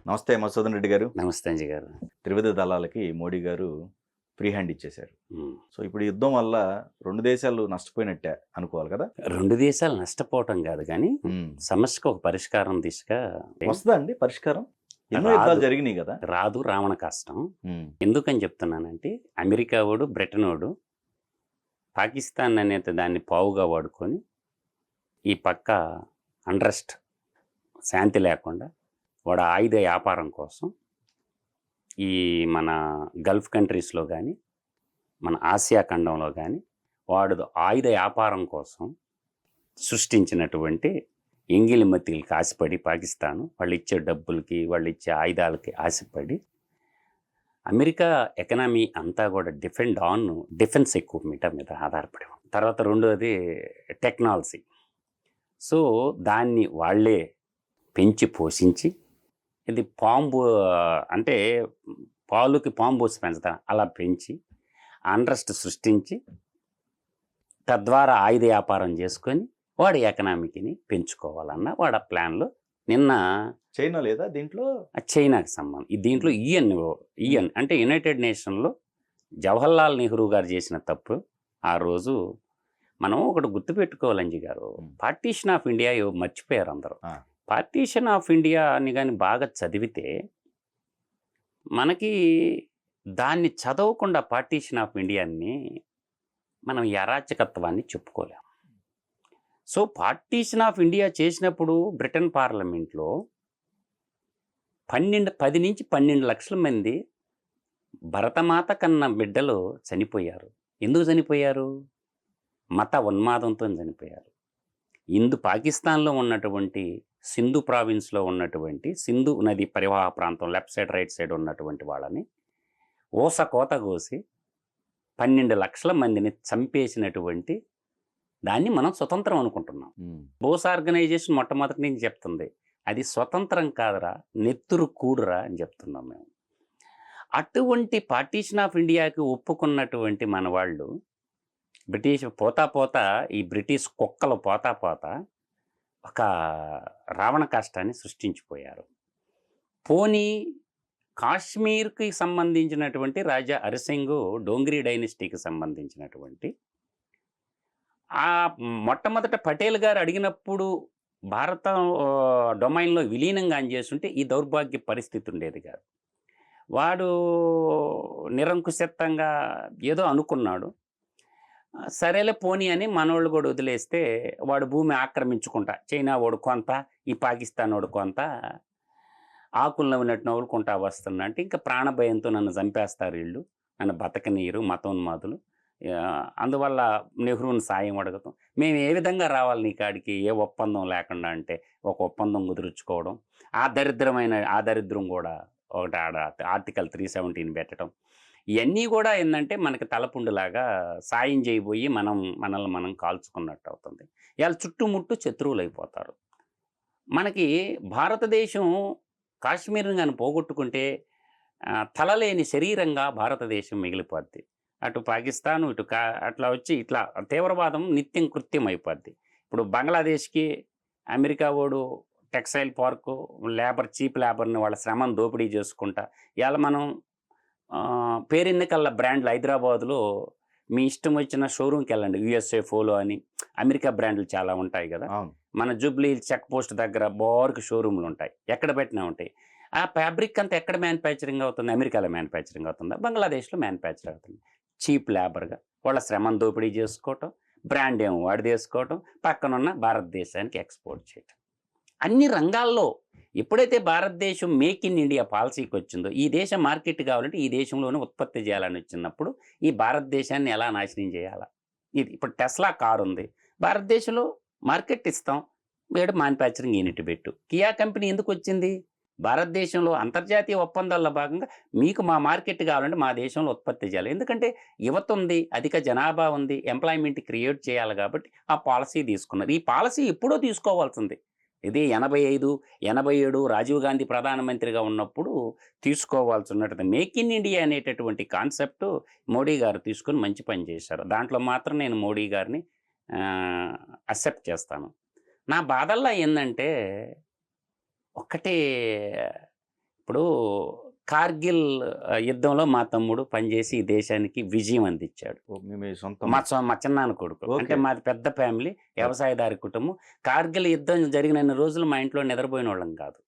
నమస్తే మధుసూదన్ రెడ్డి గారు. నమస్తే అంజీ గారు. త్రివిధ దళాలకి మోడీ గారు ఫ్రీ హ్యాండ్ ఇచ్చేశారు. హ్మ్. సో ఇప్పుడు ఈ యుద్ధం వల్ల 2 దేశాలు నష్టపోయినట్టే అనుకోవాలి కదా? 2 దేశాలు నష్టపోవటం గాదు గానీ, హ్మ్. సమస్యకు ఒక పరిష్కారం దిశగా వస్తదా అండి పరిష్కారం? ఎన్నో రాదు. యుద్ధాలు జరిగినాయి కదా? రాదు, రావణ కష్టం. హ్మ్. ఎందుకని చెప్తున్నానంటే, అమెరికా వోడు, బ్రిటన్ వోడు పాకిస్తాన్ అనే దాన్ని పావుగా వాడుకొని, ఈ పక్క అన్రెస్ట్, శాంతి లేకుండా వాడు ఆయుధ వ్యాపారం కోసం ఈ మన గల్ఫ్ కంట్రీస్‌లో గానీ, మన ఆసియా ఖండంలో గానీ, వాడు ఆయుధ వ్యాపారం కోసం సృష్టించినటువంటి ఎంగిలి మతిలకి ఆశపడి పాకిస్తాను, వాళ్ళిచ్చే డబ్బులకి, వాళ్ళిచ్చే ఆయుధాలకి ఆశపడి, అమెరికా ఎకనామీ అంతా కూడా డిఫెన్స్ ఎక్విప్‌మెంట్ మీద ఆధారపడి ఉంది. తర్వాత రెండోది టెక్నాలజీ. సో, దాన్ని వాళ్ళే పెంచి పోషించి, ఇది పాంబు అంటే పాలుకి పాము పోసి పెంచుతారు అలా పెంచి, అన్రెస్ట్ సృష్టించి, తద్వారా ఆయుధ వ్యాపారం చేసుకొని వాడి ఎకనామీని పెంచుకోవాలన్న వాడి ప్లాన్లో నిన్న చైనా లేదా దీంట్లో? చైనాకి సంబంధం దీంట్లో ఈఎన్ అంటే యునైటెడ్ నేషన్లో జవహర్లాల్ నెహ్రూ గారు చేసిన తప్పు. ఆ రోజు మనం ఒకటి గుర్తుపెట్టుకోవాలి అంజీ గారు, పార్టీషన్ ఆఫ్ ఇండియా మర్చిపోయారు అందరూ. పార్టీషన్ ఆఫ్ ఇండియా అని కానీ బాగా చదివితే మనకి దాన్ని చదవకుండా పార్టీషన్ ఆఫ్ ఇండియాని మనం ఈ అరాచకత్వాన్ని చెప్పుకోలేం. సో పార్టీషన్ ఆఫ్ ఇండియా చేసినప్పుడు బ్రిటన్ పార్లమెంట్లో 10 నుంచి 12 లక్షల మంది భరతమాత కన్న బిడ్డలు చనిపోయారు. ఎందుకు చనిపోయారు? మత ఉన్మాదంతో చనిపోయారు. పాకిస్తాన్లో ఉన్నటువంటి సింధు ప్రావిన్స్లో ఉన్నటువంటి సింధు నది పరివాహ ప్రాంతం లెఫ్ట్ సైడ్ రైట్ సైడ్ ఉన్నటువంటి వాళ్ళని కోత కోసి 12 లక్షల మందిని చంపేసినటువంటి దాన్ని మనం స్వతంత్రం అనుకుంటున్నాం. బోస్ ఆర్గనైజేషన్ మొట్టమొదటి నుంచి చెప్తుంది, అది స్వతంత్రం కాదురా, నెత్తురు కూడురా అని చెప్తున్నాం మేము. అటువంటి పార్టీషన్ ఆఫ్ ఇండియాకి ఒప్పుకున్నటువంటి మన వాళ్ళు ఈ బ్రిటిష్ కుక్కలు పోతా ఒక రావణ కష్టాన్ని సృష్టించిపోయారు. పోనీ కాశ్మీర్కి సంబంధించినటువంటి రాజా హరిసింగ్ డోంగ్రీ డైనెస్టీకి సంబంధించినటువంటి మొట్టమొదట పటేల్ గారు అడిగినప్పుడు భారత డొమైన్లో విలీనంగా చేస్తుంటే ఈ దౌర్భాగ్య పరిస్థితి ఉండేది కాదు. వాడు నిరంకుశత్వంగా ఏదో అనుకున్నాడు, సరేలే పోనీ అని మనోళ్ళు కూడా వదిలేస్తే వాడు భూమి ఆక్రమించుకుంటా, చైనా వాడు కొంత, ఈ పాకిస్తాన్ వాడు కొంత, ఆకుల్లో ఉన్నట్టు నవ్వులుకుంటా వస్తున్నా అంటే ఇంకా ప్రాణభయంతో నన్ను చంపేస్తారు వీళ్ళు, నన్ను బతకనీరు మతోన్మాదులు. అందువల్ల నెహ్రూని సాయం అడుగుతాం, మేము ఏ విధంగా రావాలి నీ కాడికి, ఏ ఒప్పందం లేకుండా అంటే ఒక ఒప్పందం కుదుర్చుకోవడం, ఆ దరిద్రం కూడా ఒకటి ఆర్టికల్ 317 పెట్టడం, ఇవన్నీ కూడా ఏంటంటే మనకి తలపుండులాగా సాయం చేయబోయి మనల్ని మనం కాల్చుకున్నట్టు అవుతుంది. ఇవాళ చుట్టుముట్టు శత్రువులు అయిపోతారు. మనకి భారతదేశం కాశ్మీర్ని కానీ పోగొట్టుకుంటే తలలేని శరీరంగా భారతదేశం మిగిలిపోద్ది. అటు పాకిస్తాన్ ఇటు అట్లా వచ్చి ఇట్లా తీవ్రవాదం నిత్యం కృత్యం అయిపోద్ది. ఇప్పుడు బంగ్లాదేశ్కి అమెరికా వాడు టెక్స్టైల్ పార్కు చీప్ లేబర్ని వాళ్ళ శ్రమను దోపిడీ చేసుకుంటా, ఇవాళ మనం పేరెన్నికల్లా బ్రాండ్లు హైదరాబాద్లో మీ ఇష్టం వచ్చిన షోరూమ్కి వెళ్ళండి, యుఎస్ఏ ఫోలో అని అమెరికా బ్రాండ్లు చాలా ఉంటాయి కదా. మన జూబ్లీ చెక్ పోస్ట్ దగ్గర బార్కి షోరూమ్లు ఉంటాయి, ఎక్కడ పెట్టినా ఉంటాయి. ఆ ఫ్యాబ్రిక్ అంతా ఎక్కడ మ్యానుఫ్యాక్చరింగ్ అవుతుంది? అమెరికాలో మ్యానుఫ్యాక్చరింగ్ అవుతుందా, బంగ్లాదేశ్లో మ్యానుఫ్యాక్చర్ అవుతుంది. చీప్ లేబర్గా వాళ్ళ శ్రమను దోపిడీ చేసుకోవటం, బ్రాండ్ ఏమో వాడి తీసుకోవటం, పక్కనున్న భారతదేశానికి ఎక్స్పోర్ట్ చేయటం. అన్ని రంగాల్లో ఎప్పుడైతే భారతదేశం మేక్ ఇన్ ఇండియా పాలసీకి వచ్చిందో, ఈ దేశం మార్కెట్ కావాలంటే ఈ దేశంలోనే ఉత్పత్తి చేయాలని వచ్చినప్పుడు ఈ భారతదేశాన్ని ఎలా నాశనం చేయాలా? ఇది ఇప్పుడు టెస్లా కారు ఉంది, భారతదేశంలో మార్కెట్ ఇస్తాం, వేడు మ్యానుఫ్యాక్చరింగ్ యూనిట్ పెట్టు. కియా కంపెనీ ఎందుకు వచ్చింది? భారతదేశంలో అంతర్జాతీయ ఒప్పందాల్లో భాగంగా మీకు మా మార్కెట్ కావాలంటే మా దేశంలో ఉత్పత్తి చేయాలి. ఎందుకంటే యువత ఉంది, అధిక జనాభా ఉంది, ఎంప్లాయ్మెంట్ క్రియేట్ చేయాలి కాబట్టి ఆ పాలసీ తీసుకున్నారు. ఈ పాలసీ ఎప్పుడో తీసుకోవాల్సింది, ఇది 85, 87 రాజీవ్ గాంధీ ప్రధానమంత్రిగా ఉన్నప్పుడు తీసుకోవాల్సి ఉన్నట్టు మేక్ ఇన్ ఇండియా అనేటటువంటి కాన్సెప్ట్ మోడీ గారు తీసుకుని మంచి పని చేశారు. దాంట్లో మాత్రం నేను మోడీ గారిని అక్సెప్ట్ చేస్తాను. నా బాధల్లో ఏంటంటే ఒక్కటే, ఇప్పుడు కార్గిల్ యుద్ధంలో మా తమ్ముడు పనిచేసి ఈ దేశానికి విజయం అందించాడు. మీ సొంత మా చిన్నాన్న కొడుకు. అంటే మాది పెద్ద ఫ్యామిలీ, వ్యవసాయదారి కుటుంబం. కార్గిల్ యుద్ధం జరిగిన రోజులు మా ఇంట్లో నిద్రపోయిన వాళ్ళం కాదు.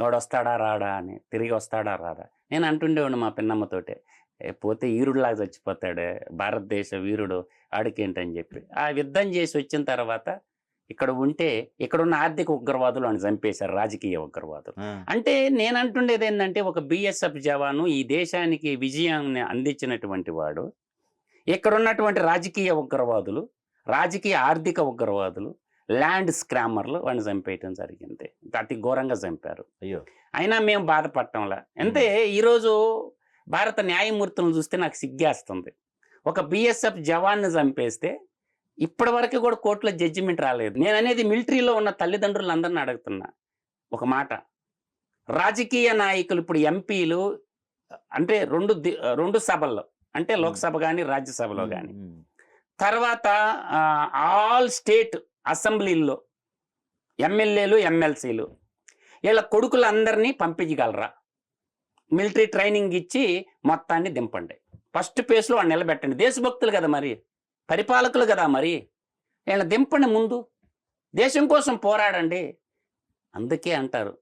వాడు వస్తాడా రాడా అని, తిరిగి వస్తాడా రాడా. నేను అంటుండేవాడు మా పిన్నమ్మతోటే, పోతే ఈరుడులాగా చచ్చిపోతాడే, భారతదేశ వీరుడు ఆడికేంటని చెప్పి. ఆ యుద్ధం చేసి వచ్చిన తర్వాత ఇక్కడ ఉంటే ఇక్కడున్న ఆర్థిక ఉగ్రవాదులు అని చంపేశారు, రాజకీయ ఉగ్రవాదులు. అంటే నేను అంటుండేది ఏంటంటే, ఒక బిఎస్ఎఫ్ జవాను ఈ దేశానికి విజయాన్ని అందించినటువంటి వాడు, ఇక్కడ ఉన్నటువంటి రాజకీయ ఉగ్రవాదులు, రాజకీయ ఆర్థిక ఉగ్రవాదులు, ల్యాండ్ స్క్రామర్లు వాడిని చంపేయటం జరిగింది. అతి ఘోరంగా చంపారు. అయ్యో, అయినా మేము బాధపడటంలా. అంటే ఈరోజు భారత న్యాయమూర్తులను చూస్తే నాకు సిగ్గేస్తుంది. ఒక బిఎస్ఎఫ్ జవాన్ని చంపేస్తే ఇప్పటి వరకు కూడా కోర్టులో జడ్జిమెంట్ రాలేదు. నేను అనేది మిలిటరీలో ఉన్న తల్లిదండ్రులందరినీ అడుగుతున్నా ఒక మాట. రాజకీయ నాయకులు ఇప్పుడు ఎంపీలు అంటే రెండు సభల్లో, అంటే లోక్సభ కానీ రాజ్యసభలో కానీ, తర్వాత ఆల్ స్టేట్ అసెంబ్లీల్లో ఎమ్మెల్యేలు ఎమ్మెల్సీలు, వీళ్ళ కొడుకులందరినీ పంపించగలరా? మిలిటరీ ట్రైనింగ్ ఇచ్చి మొత్తాన్ని దింపండి, ఫస్ట్ పేస్లో వాడు నిలబెట్టండి. దేశభక్తులు కదా మరి, పరిపాలకులు కదా మరి, వీళ్ళ దింపండి, ముందు దేశం కోసం పోరాడండి. అందుకే అంటారు,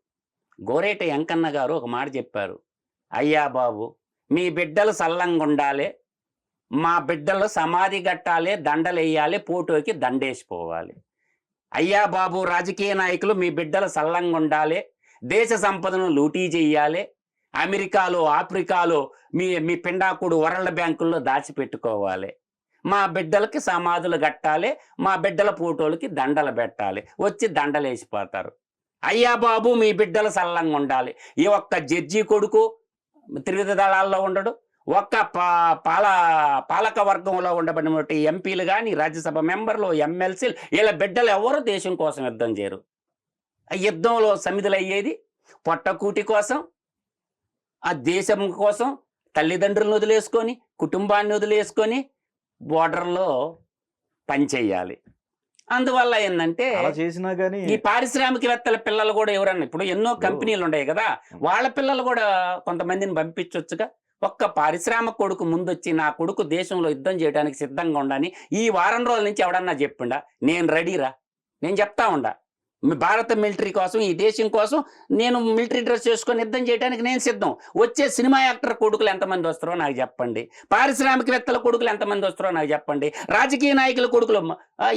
గోరేట వెంకన్న గారు ఒక మాట చెప్పారు, అయ్యా బాబు మీ బిడ్డలు సల్లంగా ఉండాలి, మా బిడ్డలు సమాధి కట్టాలి, దండలు వేయాలి, ఫోటోకి దండేసిపోవాలి. అయ్యా బాబు రాజకీయ నాయకులు మీ బిడ్డలు సల్లంగా ఉండాలి, దేశ సంపదను లూటీ చెయ్యాలి, అమెరికాలో ఆఫ్రికాలో మీ పిండాకుడు వరల్డ్ బ్యాంకుల్లో దాచిపెట్టుకోవాలి, మా బిడ్డలకి సమాధులు కట్టాలి, మా బిడ్డల ఫోటోలకి దండలు పెట్టాలి, వచ్చి దండలు వేసిపోతారు. అయ్యా బాబు మీ బిడ్డలు సల్లంగా ఉండాలి. ఈ ఒక్క జడ్జి కొడుకు త్రివిధ దళాల్లో ఉండడు, ఒక్క పాలక వర్గంలో ఉండబడినటువంటి ఎంపీలు కానీ, రాజ్యసభ మెంబర్లు, ఎమ్మెల్సీలు, వీళ్ళ బిడ్డలు ఎవరు దేశం కోసం యుద్ధం చేయరు. ఆ యుద్ధంలో సమిధులు అయ్యేది పొట్టకూటి కోసం, ఆ దేశం కోసం తల్లిదండ్రులను వదిలేసుకొని, కుటుంబాన్ని వదిలేసుకొని బోర్డర్లో పనిచేయాలి. అందువల్ల ఏంటంటే ఈ పారిశ్రామికవేత్తల పిల్లలు కూడా ఎవరన్నా, ఇప్పుడు ఎన్నో కంపెనీలు ఉన్నాయి కదా, వాళ్ళ పిల్లలు కూడా కొంతమందిని పంపించవచ్చుగా. ఒక్క పారిశ్రామిక కొడుకు ముందొచ్చి నా కొడుకు దేశంలో యుద్ధం చేయడానికి సిద్ధంగా ఉండని ఈ వారం రోజుల నుంచి ఎవడన్నా చెప్పిండా, నేను రెడీరా, నేను చెప్తా ఉండా, భారత మిలిటరీ కోసం, ఈ దేశం కోసం నేను మిలిటరీ డ్రెస్ చేసుకొని యుద్ధం చేయడానికి నేను సిద్ధం. వచ్చే సినిమా యాక్టర్ కొడుకులు ఎంతమంది వస్తారో నాకు చెప్పండి, పారిశ్రామికవేత్తల కొడుకులు ఎంతమంది వస్తారో నాకు చెప్పండి, రాజకీయ నాయకుల కొడుకులు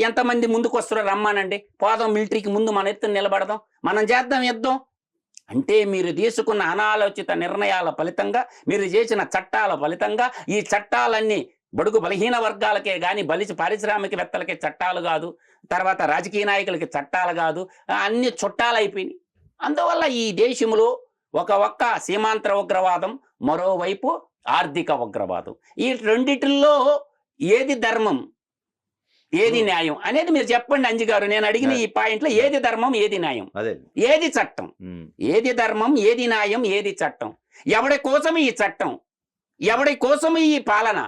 ఎంతమంది ముందుకు వస్తారో రమ్మానండి, పోదాం మిలిటరీకి ముందు మన ఎత్తున నిలబడదాం, మనం చేద్దాం యుద్ధం. అంటే మీరు తీసుకున్న అనాలోచిత నిర్ణయాల ఫలితంగా, మీరు చేసిన చట్టాల ఫలితంగా, ఈ చట్టాలన్నీ బడుగు బలహీన వర్గాలకే కానీ పారిశ్రామికవేత్తలకే చట్టాలు కాదు, తర్వాత రాజకీయ నాయకులకి చట్టాలు కాదు, అన్ని చుట్టాలైపోయినాయి. అందువల్ల ఈ దేశంలో ఒక సీమాంతర ఉగ్రవాదం, మరోవైపు ఆర్థిక ఉగ్రవాదం, ఈ రెండిటిల్లో ఏది ధర్మం ఏది న్యాయం అనేది మీరు చెప్పండి అంజి గారు. నేను అడిగిన ఈ పాయింట్లో ఏది ధర్మం ఏది న్యాయం, ఏది చట్టం, ఏది ధర్మం ఏది న్యాయం ఏది చట్టం, ఎవడి కోసం ఈ చట్టం, ఎవడి కోసం ఈ పాలన?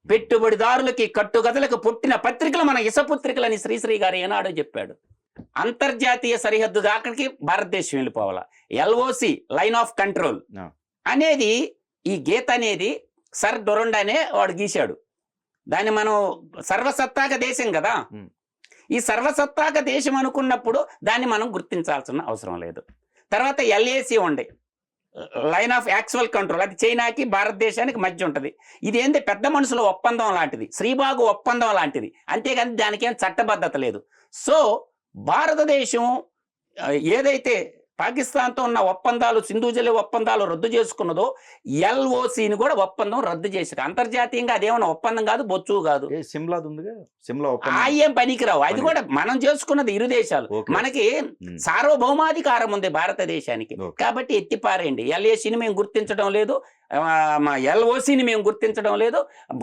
పెట్టుబడిదారులకి కట్టుగదులకు పుట్టిన పత్రికలు మన ఇసపుత్రికలని శ్రీశ్రీ గారు ఏనాడో చెప్పాడు. అంతర్జాతీయ సరిహద్దు దాకాకి భారతదేశం వెళ్ళిపోవాలా, ఎల్ఓసి లైన్ ఆఫ్ కంట్రోల్ అనేది ఈ గీత అనేది సర్ డొరండా అనే వాడు గీశాడు. దాన్ని మనం సర్వసత్తాక దేశం కదా, ఈ సర్వసత్తాక దేశం అనుకున్నప్పుడు దాన్ని మనం గుర్తించాల్సిన అవసరం లేదు. తర్వాత ఎల్ఏసి ఉండే లైన్ ఆఫ్ యాక్చువల్ కంట్రోల్, అది చైనాకి భారతదేశానికి మధ్య ఉంటుంది. ఇది ఏంటి పెద్ద మనుషుల ఒప్పందం లాంటిది, శ్రీబాగు ఒప్పందం లాంటిది, అంతేగాని దానికి ఏం చట్టబద్ధత లేదు. సో భారతదేశం ఏదైతే పాకిస్తాన్తో ఉన్న ఒప్పందాలు, సింధు జలి ఒప్పందాలు రద్దు చేసుకున్నదో, ఎల్ఓసిని కూడా ఒప్పందం రద్దు చేశారు. అంతర్జాతీయంగా అదేమన్నా ఒప్పందం కాదు, బొచ్చు కాదు, ఏం పనికిరావు. అది కూడా మనం చేసుకున్నది ఇరు దేశాలు, మనకి సార్వభౌమాధికారం ఉంది భారతదేశానికి. కాబట్టి ఎత్తిపారేయండి, ఎల్ఏసిని మేము గుర్తించడం లేదు, మా ఎల్ఓసిని మేము గుర్తించడం లేదు.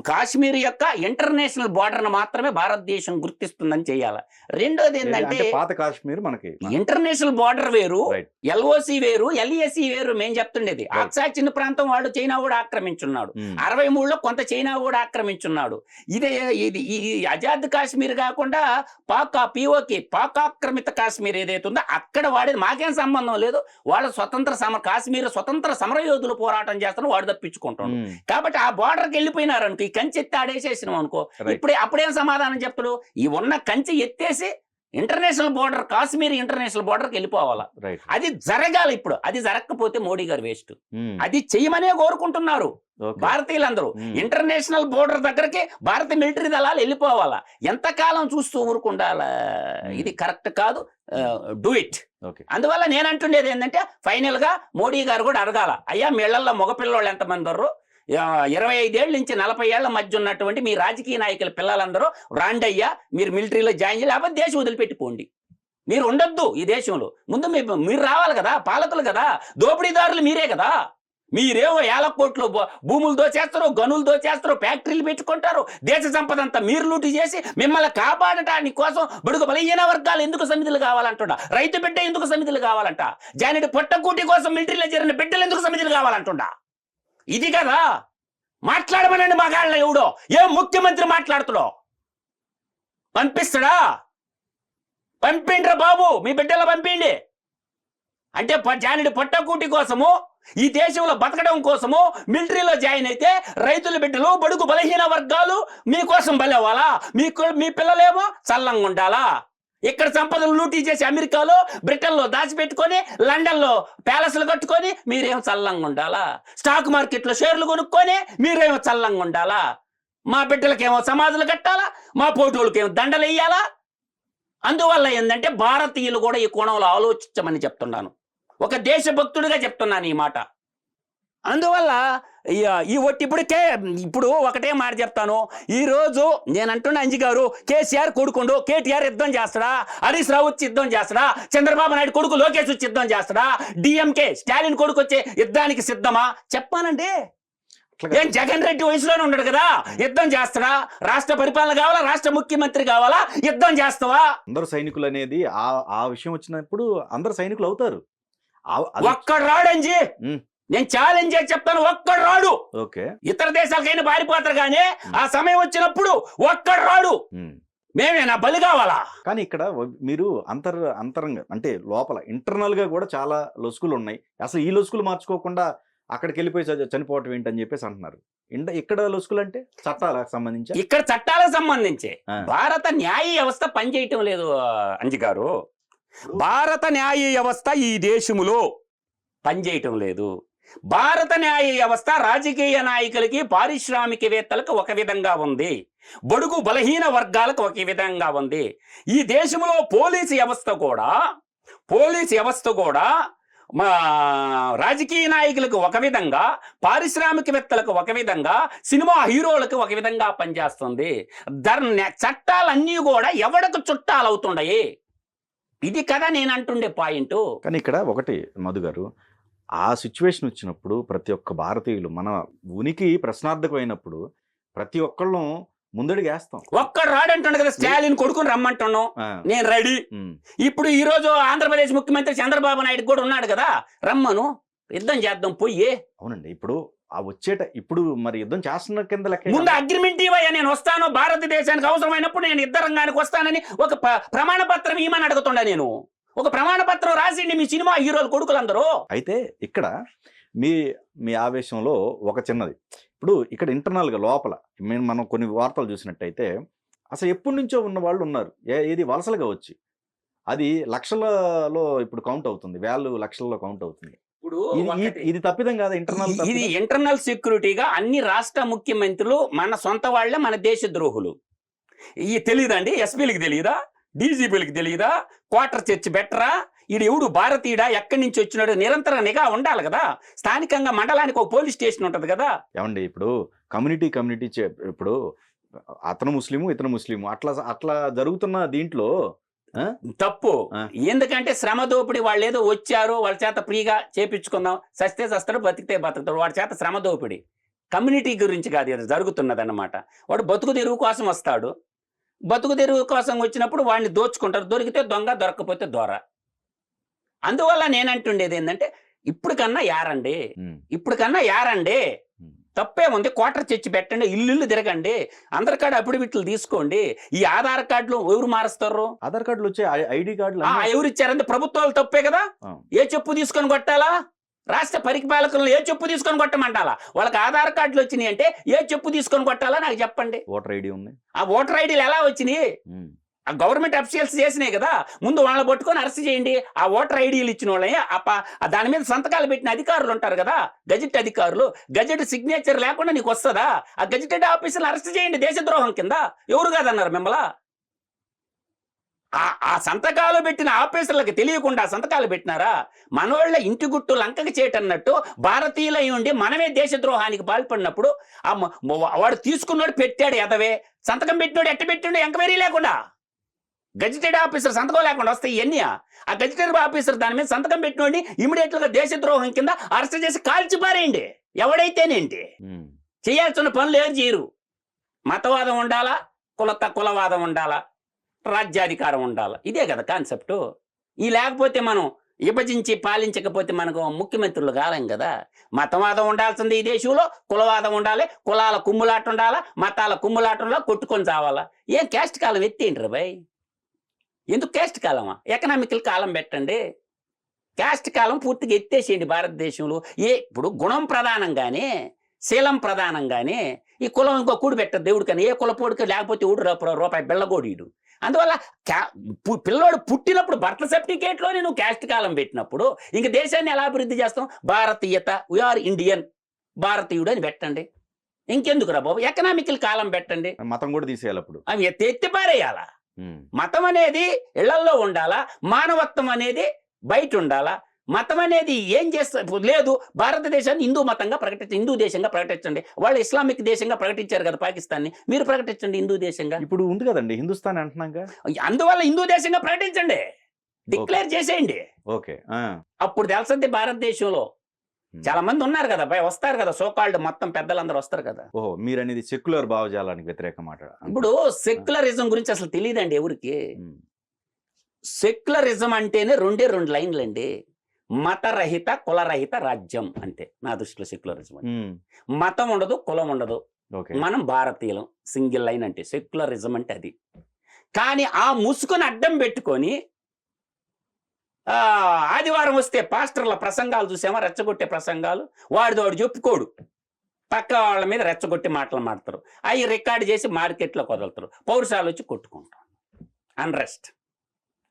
కాశ్మీర్ యొక్క ఇంటర్నేషనల్ బార్డర్ను మాత్రమే భారతదేశం గుర్తిస్తుందని చేయాలి. రెండోది ఏంటంటే పాత కాశ్మీర్ మనకి ఇంటర్నేషనల్ బార్డర్ వేరు, రైట్ ఎల్ఓసి వేరు, ఎల్ఏసి వేరు. మేము చెప్తుండేది అక్సా చిన్న ప్రాంతం వాడు చైనా కూడా ఆక్రమించున్నాడు. 63లో కొంత చైనా కూడా ఆక్రమించున్నాడు. ఇది ఆజాద్ కాశ్మీర్ కాకుండా పాక్ ఆక్రమిత కాశ్మీర్ ఏదైతే ఉందో అక్కడ వాడేది మాకేం సంబంధం లేదు. వాళ్ళ కాశ్మీర్ స్వతంత్ర సమరయోధులు పోరాటం చేస్తున్న వాడు తప్పించుకుంటాడు. కాబట్టి ఆ బార్డర్కి వెళ్ళిపోయినారు అనుకో, ఈ కంచె ఎత్తి ఆడేసేసినాం అనుకో, అప్పుడేం సమాధానం చెప్తాడు? ఈ ఉన్న కంచె ఎత్తేసి ఇంటర్నేషనల్ బార్డర్, కాశ్మీర్ ఇంటర్నేషనల్ బార్డర్కి వెళ్ళిపోవాలా. అది జరగాలి. ఇప్పుడు అది జరగకపోతే మోడీ గారు వేస్ట్. అది చెయ్యమనే కోరుకుంటున్నారు భారతీయులందరూ. ఇంటర్నేషనల్ బోర్డర్ దగ్గరికి భారతీయ మిలిటరీ దళాలు వెళ్ళిపోవాలా. ఎంతకాలం చూస్తూ ఊరుకుండాలా? ఇది కరెక్ట్ కాదు. Do it. అందువల్ల నేను అంటుండేది ఏంటంటే ఫైనల్ గా మోడీ గారు కూడా అడగాల, అయ్యా మీ ఇళ్లలో మగపిల్లోళ్ళు ఎంతమంది ఉన్నారు? 25 ఏళ్ళ నుంచి 40 ఏళ్ల మధ్య ఉన్నటువంటి మీ రాజకీయ నాయకుల పిల్లలందరూ రాండి అయ్యా, మీరు మిలిటరీలో జాయిన్ చేయాలి, లేకపోతే దేశం వదిలిపెట్టిపోండి. మీరు ఉండొద్దు ఈ దేశంలో. ముందు మీరు రావాలి కదా, పాలకులు కదా, దోపిడీదారులు మీరే కదా. మీరేమో 1,000 కోట్లు భూములు దోచేస్తారు, గనులు దోచేస్తారు, ఫ్యాక్టరీలు పెట్టుకుంటారు, దేశ సంపద అంతా మీరు లూటి చేసి మిమ్మల్ని కాపాడటానికి కోసం బడుగు బలహీన వర్గాలు ఎందుకు సమితులు కావాలంట, రైతు బిడ్డ ఎందుకు సమితులు కావాలంట, జానెడు పొట్టకూటి కోసం మిలిటరీలో చేరిన బిడ్డలు ఎందుకు సమితులు కావాలంటుండ. ఇది కదా మాట్లాడమనండి. మగాళ్ళ ఎవడో ఏ ముఖ్యమంత్రి మాట్లాడుతాడో పంపిస్తాడా? పంపిండ్రా బాబు, మీ బిడ్డలు పంపిండి. అంటే జానెడు పొట్టకూటి కోసము, ఈ దేశంలో బతకడం కోసము మిలిటరీలో జాయిన్ అయితే రైతుల బిడ్డలు, బడుగు బలహీన వర్గాలు మీకోసం బలవ్వాలా? మీ పిల్లలేమో చల్లంగా ఉండాలా? ఇక్కడ సంపదలు లూటీ చేసి అమెరికాలో, బ్రిటన్లో దాచిపెట్టుకొని, లండన్లో ప్యాలెస్లు కట్టుకొని మీరేమో చల్లంగా ఉండాలా? స్టాక్ మార్కెట్లో షేర్లు కొనుక్కొని మీరేమో చల్లంగా ఉండాలా? మా బిడ్డలకేమో సమాధులు కట్టాలా, మా పోటోళ్ళకేమో దండలు వేయాలా? అందువల్ల ఏంటంటే భారతీయులు కూడా ఈ కోణంలో ఆలోచించమని చెప్తున్నాను. ఒక దేశభక్తుడిగా చెప్తున్నాను ఈ మాట. అందువల్ల ఇప్పుడు ఒకటే మాట చెప్తాను. ఈరోజు నేను అంటున్నా, అంజి గారు కేసీఆర్ కొడుకుండు కేటీఆర్ యుద్ధం చేస్తాడా? హరీష్ రావు వచ్చి యుద్ధం చేస్తాడా? చంద్రబాబు నాయుడు కొడుకు లోకేష్ వచ్చి యుద్ధం చేస్తాడా? డిఎంకే స్టాలిన్ కొడుకు వచ్చే యుద్ధానికి సిద్ధమా? చెప్పానండి. ఏం జగన్ రెడ్డి వయసులోనే ఉన్నాడు కదా, యుద్ధం చేస్తాడా? రాష్ట్ర పరిపాలన కావాలా, రాష్ట్ర ముఖ్యమంత్రి కావాలా, యుద్ధం చేస్తావా? అందరు సైనికులు అనేది ఆ విషయం వచ్చినప్పుడు అందరు సైనికులు అవుతారు. ఒక్కడు రాడంజీ, నేను ఛాలెంజ్ చేసి చెప్తాను, ఒక్కడు రాడు. ఇతర దేశాలకైనా పారిపోతారు కానీ ఆ సమయం వచ్చినప్పుడు ఒక్కడు రాడు. మేమేనా బలి కావాలా? కానీ ఇక్కడ మీరు అంతరంగా అంటే లోపల ఇంటర్నల్ గా కూడా చాలా లొసుకులు ఉన్నాయి. అసలు ఈ లొసుకులు మార్చుకోకుండా అక్కడికి వెళ్ళిపోయి చనిపోవటం ఏంటని చెప్పేసి అంటున్నారు. ఇక్కడ లొసుకులు అంటే చట్టాలకు సంబంధించి, ఇక్కడ చట్టాలకు సంబంధించి భారత న్యాయ వ్యవస్థ పనిచేయటం లేదు అంజి గారు. భారత న్యాయ వ్యవస్థ ఈ దేశంలో పనిచేయటం లేదు. భారత న్యాయ వ్యవస్థ రాజకీయ నాయకులకి, పారిశ్రామికవేత్తలకు ఒక విధంగా ఉంది, బడుగు బలహీన వర్గాలకు ఒక విధంగా ఉంది. ఈ దేశంలో పోలీసు వ్యవస్థ కూడా మా రాజకీయ నాయకులకు ఒక విధంగా, పారిశ్రామికవేత్తలకు ఒక విధంగా, సినిమా హీరోలకు ఒక విధంగా పనిచేస్తుంది. చట్టాలన్నీ కూడా ఎవడకు చుట్టాలు అవుతుండయి. ఇది కదా నేను అంటుండే పాయింట్. కానీ ఇక్కడ ఒకటి మధు గారు, ఆ సిచ్యువేషన్ వచ్చినప్పుడు ప్రతి ఒక్క భారతీయులు మన ఉనికి ప్రశ్నార్థకమైనప్పుడు ప్రతి ఒక్కళ్ళం ముందడికి వేస్తాం. ఒక్కడు రాడంటుండ కదా, స్టాలిన్ కొడుకుని రమ్మంటున్నాం, నేను రెడీ. ఇప్పుడు ఈ రోజు ఆంధ్రప్రదేశ్ ముఖ్యమంత్రి చంద్రబాబు నాయుడు కూడా ఉన్నాడు కదా, రమ్మను యుద్ధం చేద్దాం పోయి. అవునండి. ఇప్పుడు ఇప్పుడు మరి యుద్ధం చేస్తున్న కింద లెక్క. ముందు అగ్రిమెంట్ ఇవ్వయ్యా, నేను వస్తాను, భారతదేశానికి అవసరమైనప్పుడు నేను యుద్ధ రంగానికి వస్తానని ఒక ప్రమాణ పత్రం ఇవ్వమని అడుగుతుండా. నేను ఒక ప్రమాణ పత్రం రాసిండి మీ సినిమా హీరోలు కొడుకులందరూ. అయితే ఇక్కడ మీ ఆవేశంలో ఒక చిన్నది, ఇప్పుడు ఇక్కడ ఇంటర్నల్ గా లోపల మనం కొన్ని వార్తలు చూసినట్టయితే అసలు ఎప్పటి నుంచో ఉన్న వాళ్ళు ఉన్నారు, ఏది వలసలుగా వచ్చి, అది లక్షలలో ఇప్పుడు కౌంట్ అవుతుంది, లక్షల్లో కౌంట్ అవుతుంది. ఇది తప్పిదం కాదా? ఇది ఇంటర్నల్ సెక్యూరిటీగా అన్ని రాష్ట్ర ముఖ్యమంత్రులు మన సొంత వాళ్ళే, మన దేశ ద్రోహులు. తెలియదండి, ఎస్పీలకు తెలియదా, డీజీపీలకు తెలియదా, క్వార్టర్ చర్చ్ బెటరా, ఈడు ఎవడు భారతీయుడా, ఎక్కడి నుంచి వచ్చినాడు, నిరంతర నిఘా ఉండాలి కదా. స్థానికంగా మండలానికి ఒక పోలీస్ స్టేషన్ ఉంటది కదా. ఏమండి, ఇప్పుడు కమ్యూనిటీ ఇప్పుడు అతను ముస్లిము ఇతను ముస్లిము అట్లా జరుగుతున్న దీంట్లో తప్పు. ఆ. ఎందుకంటే శ్రమ దోపిడి, వాళ్ళు ఏదో వచ్చారు వాళ్ళ చేత ఫ్రీగా చేపించుకుందాం, సస్తే సస్తాడు, బతికితే బతుకుతాడు, వాడి చేత శ్రమ దోపిడి. కమ్యూనిటీ గురించి కాదు ఇది జరుగుతున్నది అన్నమాట. వాడు బతుకు తెరువు కోసం వస్తాడు, బతుకు తెరువు కోసం వచ్చినప్పుడు వాడిని దోచుకుంటారు, దొరికితే దొంగ, దొరకకపోతే దొర. అందువల్ల నేనంటుండేది ఏంటంటే ఇప్పటికన్నా యారండి, ఇప్పటికన్నా యారండి, తప్పే ఉంది. క్వార్టర్ చర్చి పెట్టండి, ఇల్లు తిరగండి, అందరికాడ అఫిడవిట్లు తీసుకోండి. ఈ ఆధార్ కార్డులు ఎవరు మారుస్తారు? ఆధార్ కార్డులు వచ్చే ఐడి కార్డులు ఎవరు ఇచ్చారంటే ప్రభుత్వాలు తప్పే కదా. ఏ చెప్పు తీసుకొని కొట్టాలా? రాష్ట్ర పరిపాలకులను ఏ చెప్పు తీసుకొని కొట్టమంటాలా? వాళ్ళకి ఆధార్ కార్డులు వచ్చినాయి అంటే ఏ చెప్పు తీసుకొని కొట్టాలా నాకు చెప్పండి. ఓటర్ ఐడి ఉంది. ఆ ఓటర్ ఐడీలు ఎలా వచ్చినాయి? ఆ గవర్నమెంట్ అఫీషియల్స్ చేసినాయి కదా. ముందు వాళ్ళని పట్టుకొని అరెస్ట్ చేయండి. ఆ ఓటర్ ఐడీలు ఇచ్చిన వాళ్ళని దాని మీద సంతకాలు పెట్టిన అధికారులు ఉంటారు కదా, గజెట్ అధికారులు. గజెట్ సిగ్నేచర్ లేకుండా నీకు వస్తుందా? ఆ గజెటెడ్ ఆఫీసర్లు అరెస్ట్ చేయండి దేశద్రోహం కింద. ఎవరు కాదన్నారు మిమ్మల్ని? ఆ సంతకాలు పెట్టిన ఆఫీసర్లకు తెలియకుండా సంతకాలు పెట్టినారా? మనోళ్ళ ఇంటి గుట్టు లంకకి చేయటన్నట్టు భారతీయులై ఉండి మనమే దేశద్రోహానికి పాల్పడినప్పుడు వాడు తీసుకున్నాడు, పెట్టాడు ఎదవే. సంతకం పెట్టినాడు, ఎట్ట పెట్టిండు? ఎంక్వైరీ లేకుండా, గజెటెడ్ ఆఫీసర్ సంతకం లేకుండా వస్తాయి ఇవన్నీ. ఆ గజెటెడ్ ఆఫీసర్ దాని మీద సంతకం పెట్టినోడిని ఇమీడియట్ గా దేశద్రోహం కింద అరెస్ట్ చేసి కాల్చిపారేయండి. ఎవడైతేనేంటి, చేయాల్సిన పనులు ఏం చేయరు. మతవాదం ఉండాలా, కులవాదం ఉండాలా, రాజ్యాధికారం ఉండాలి. ఇదే కదా కాన్సెప్ట్. ఈ లేకపోతే మనం విభజించి పాలించకపోతే మనకు ముఖ్యమంత్రులు కాలేం కదా. మతవాదం ఉండాల్సింది ఈ దేశంలో, కులవాదం ఉండాలి, కులాల కుమ్ములాట ఉండాలా, మతాల కుమ్ములాట ఉండాలా, కొట్టుకొని చావాలా. ఏం క్యాస్ట్ కాలం ఎత్తేంటి బాయ్? ఎందుకు క్యాస్ట్ కాలమా? ఎకనామికల్ కాలం పెట్టండి. క్యాస్ట్ కాలం పూర్తిగా ఎత్తేసేయండి భారతదేశంలో. ఇప్పుడు గుణం ప్రధానంగానే, శీలం ప్రధానంగానే ఈ కులం ఇంకో కూడి పెట్టదు దేవుడు. కానీ ఏ కులపోడికి లేకపోతే రూపాయి బెల్లగోడీడు. అందువల్ల పిల్లోడు పుట్టినప్పుడు బర్త్ సర్టిఫికేట్లోనే నువ్వు క్యాస్ట్ కాలం పెట్టినప్పుడు ఇంక దేశాన్ని ఎలా అభివృద్ధి చేస్తాం? భారతీయత, వీఆర్ ఇండియన్, భారతీయుడు అని పెట్టండి. ఇంకెందుకు రా బాబు? ఎకనామికల్ కాలం పెట్టండి. మతం కూడా తీసేయాలి. అప్పుడు అవి ఎత్తిపారేయాలా? మతం అనేది ఇళ్లల్లో ఉండాలా, మానవత్వం అనేది బయట ఉండాలా. మతం అనేది ఏం చేస్తా లేదు. భారతదేశాన్ని హిందూ మతంగా ప్రకటించండి, హిందూ దేశంగా ప్రకటించండి. వాళ్ళు ఇస్లామిక్ దేశంగా ప్రకటించారు కదా పాకిస్తాన్ని, మీరు ప్రకటించండి హిందూ దేశంగా. ఇప్పుడు ఉంది కదండి హిందుస్థాన్ అంటున్నాగా. అందువల్ల హిందూ దేశంగా ప్రకటించండి, డిక్లేర్ చేసేయండి. ఓకే, అప్పుడు తెలుస్తుంది భారతదేశంలో చాలా మంది ఉన్నారు కదా భయ, వస్తారు కదా సోకాల్డ్ మొత్తం పెద్దలందరూ వస్తారు కదా. ఓహో, మీరు అనేది సెక్యులర్ భావజాలానికి వ్యతిరేక మాట. ఇప్పుడు సెక్యులరిజం గురించి అసలు తెలియదండి ఎవరికి. సెక్యులరిజం అంటేనే రెండు లైన్లు అండి. మతరహిత, కులరహిత రాజ్యం అంతే నా దృష్టిలో సెక్యులరిజం. మతం ఉండదు, కులం ఉండదు, మనం భారతీయులం, సింగిల్ లైన్ అంటే సెక్యులరిజం అంటే అది. కానీ ఆ ముసుగుని అడ్డం పెట్టుకొని ఆదివారం వస్తే పాస్టర్ల ప్రసంగాలు చూసామా, రెచ్చగొట్టే ప్రసంగాలు. వాడు చెప్పుకోడు, పక్క వాళ్ళ మీద రెచ్చగొట్టి మాటలు మాడతారు. అవి రికార్డు చేసి మార్కెట్లో వదులుతారు, పౌరుషాలు వచ్చి కొట్టుకుంటారు. అన్రెస్ట్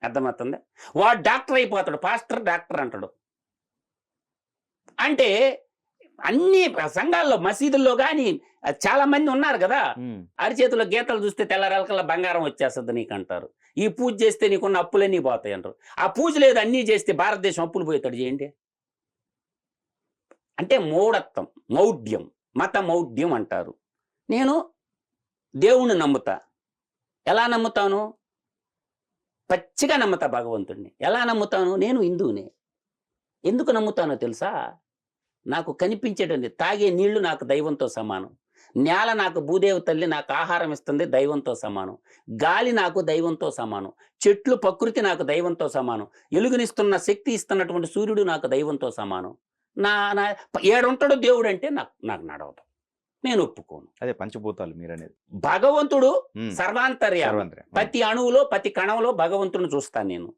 అర్థమవుతుంది. వాడు డాక్టర్ అయిపోతాడు, పాస్టర్ డాక్టర్ అంటాడు. అంటే అన్ని సంఘాల్లో, మసీదుల్లో కానీ చాలా మంది ఉన్నారు కదా, అరిచేతిలో గీతలు చూస్తే తెల్లరకల్లా బంగారం వచ్చేస్తుంది నీకు అంటారు. ఈ పూజ చేస్తే నీకున్న అప్పులన్నీ పోతాయి అంటారు. ఆ పూజ లేదు, అన్నీ చేస్తే భారతదేశం అప్పులు పోతాడు. చేయండి అంటే మూఢత్వం, మౌఢ్యం, మత మౌఢ్యం అంటారు. నేను దేవుణ్ణి నమ్ముతా. ఎలా నమ్ముతాను? పచ్చిగా నమ్ముతా భగవంతుడిని. ఎలా నమ్ముతాను? నేను హిందువునే. ఎందుకు నమ్ముతానో తెలుసా? నాకు కనిపించేటండి తాగే నీళ్లు నాకు దైవంతో సమానం, నేల నాకు భూదేవి తల్లి నాకు ఆహారం ఇస్తుంది దైవంతో సమానం, గాలి నాకు దైవంతో సమానం, చెట్లు ప్రకృతి నాకు దైవంతో సమానం, ఎలుగునిస్తున్న శక్తి ఇస్తున్నటువంటి సూర్యుడు నాకు దైవంతో సమానం. నా ఏడుంటాడు దేవుడు అంటే నాకు నడవదు, నేను ఒప్పుకోను. అదే పంచభూతాలు మీరు అనేది. భగవంతుడు సర్వాంతర్యామి. ప్రతి అణువులో, ప్రతి కణంలో భగవంతుడిని చూస్తాను నేను.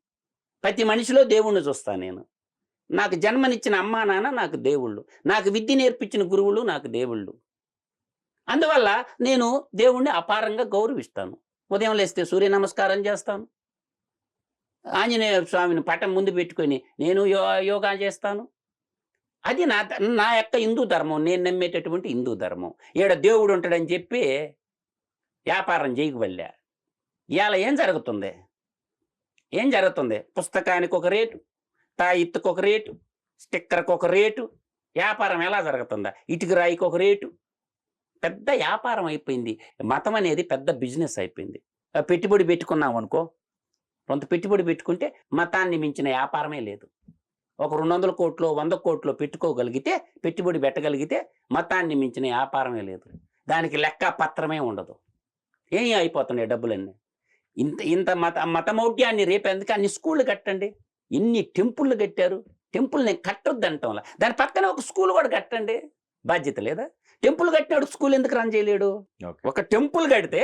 ప్రతి మనిషిలో దేవుణ్ణి చూస్తాను నేను. నాకు జన్మనిచ్చిన అమ్మా నాన్న నాకు దేవుళ్ళు, నాకు విద్య నేర్పించిన గురువులు నాకు దేవుళ్ళు. అందువల్ల నేను దేవుణ్ణి అపారంగా గౌరవిస్తాను. ఉదయం లేస్తే సూర్య నమస్కారం చేస్తాను, ఆంజనేయ స్వామిని పటం ముందు పెట్టుకొని నేను యోగా చేస్తాను. అది నా యొక్క హిందూ ధర్మం, నేను నమ్మేటటువంటి హిందూ ధర్మం. ఈడ దేవుడు ఉంటాడని చెప్పి వ్యాపారం చేయవల్లే. ఇవాళ ఏం జరుగుతుంది? పుస్తకానికి ఒక రేటు, తాయిత్తుకు ఒక రేటు, స్టిక్కర్కి ఒక రేటు. వ్యాపారం ఎలా జరుగుతుందా? ఇటుక రాయికి ఒక రేటు. పెద్ద వ్యాపారం అయిపోయింది. మతం అనేది పెద్ద బిజినెస్ అయిపోయింది. పెట్టుబడి పెట్టుకున్నాం అనుకో, కొంత పెట్టుబడి పెట్టుకుంటే మతాన్ని మించిన వ్యాపారమే లేదు. ఒక 200 కోట్లు 100 కోట్లు పెట్టుకోగలిగితే, పెట్టుబడి పెట్టగలిగితే మతాన్ని మించిన వ్యాపారమే లేదు. దానికి లెక్క పత్రమే ఉండదు. ఏం అయిపోతున్నాయి డబ్బులన్నీ. ఇంత ఇంత మతమౌఢ్యాన్ని రేపేందుకు అన్ని స్కూళ్ళు కట్టండి. ఎన్ని టెంపుల్లు కట్టారు. టెంపుల్ నేను కట్టొద్దంటాంలా. దాని పక్కన ఒక స్కూల్ కూడా కట్టండి. బాధ్యత లేదా? టెంపుల్ కట్టినాడు స్కూల్ ఎందుకు రన్ చేయలేడు? ఒక టెంపుల్ కడితే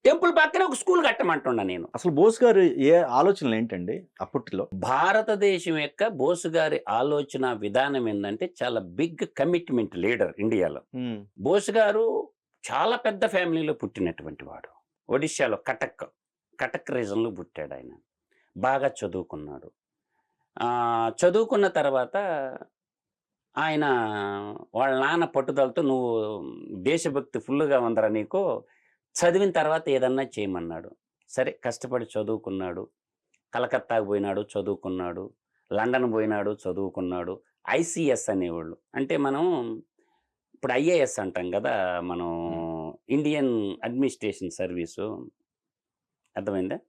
టెంపుల్ పక్కన ఒక స్కూల్ కట్టమంటున్నా నేను. అసలు బోస్ గారు ఏ ఆలోచనలు ఏంటండి అప్పట్లో? భారతదేశం యొక్క బోసు గారి ఆలోచన విధానం ఏంటంటే చాలా బిగ్ కమిట్మెంట్ లీడర్ ఇండియాలో. బోసు గారు చాలా పెద్ద ఫ్యామిలీలో పుట్టినటువంటి వాడు. ఒడిశాలో కటక్ రీజన్లో పుట్టాడు ఆయన. బాగా చదువుకున్నాడు. చదువుకున్న తర్వాత ఆయన వాళ్ళ నాన్న పట్టుదలతో నువ్వు దేశభక్తి ఫుల్గా ఉందరా నీకు, చదివిన తర్వాత ఏదన్నా చేయమన్నాడు. సరే కష్టపడి చదువుకున్నాడు. కలకత్తాకు పోయినాడు, చదువుకున్నాడు. లండన్ పోయినాడు, చదువుకున్నాడు. ఐసీఎస్ అనేవాళ్ళు అంటే మనం ఇప్పుడు ఐఏఎస్ అంటాం కదా, మనం ఇండియన్ అడ్మినిస్ట్రేషన్ సర్వీసు, అర్థమైందా?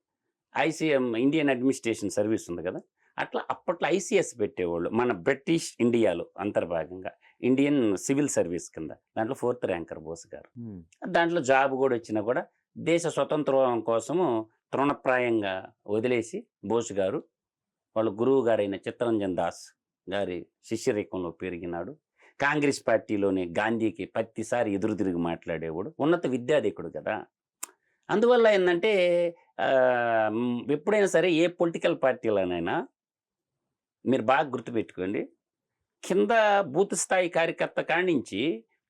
ఇండియన్ అడ్మినిస్ట్రేషన్ సర్వీస్ ఉంది కదా, అట్లా అప్పట్లో ఐసీఎస్ పెట్టేవాళ్ళు మన బ్రిటిష్ ఇండియాలో అంతర్భాగంగా. ఇండియన్ సివిల్ సర్వీస్ కింద దాంట్లో 4th ర్యాంకర్ బోస్ గారు. దాంట్లో జాబ్ కూడా వచ్చినా కూడా దేశ స్వతంత్రం కోసము తృణప్రాయంగా వదిలేసి బోస్ గారు వాళ్ళ గురువు గారైన చిత్తరంజన్ దాస్ గారి శిష్యరేఖంలో పెరిగినాడు. కాంగ్రెస్ పార్టీలోనే గాంధీకి ప్రతిసారి ఎదురు తిరిగి మాట్లాడేవాడు. ఉన్నత విద్యాధికుడు కదా. అందువల్ల ఏంటంటే ఎప్పుడైనా సరే ఏ పొలిటికల్ పార్టీలోనైనా మీరు బాగా గుర్తుపెట్టుకోండి, కింద బూత్ స్థాయి కార్యకర్త కానించి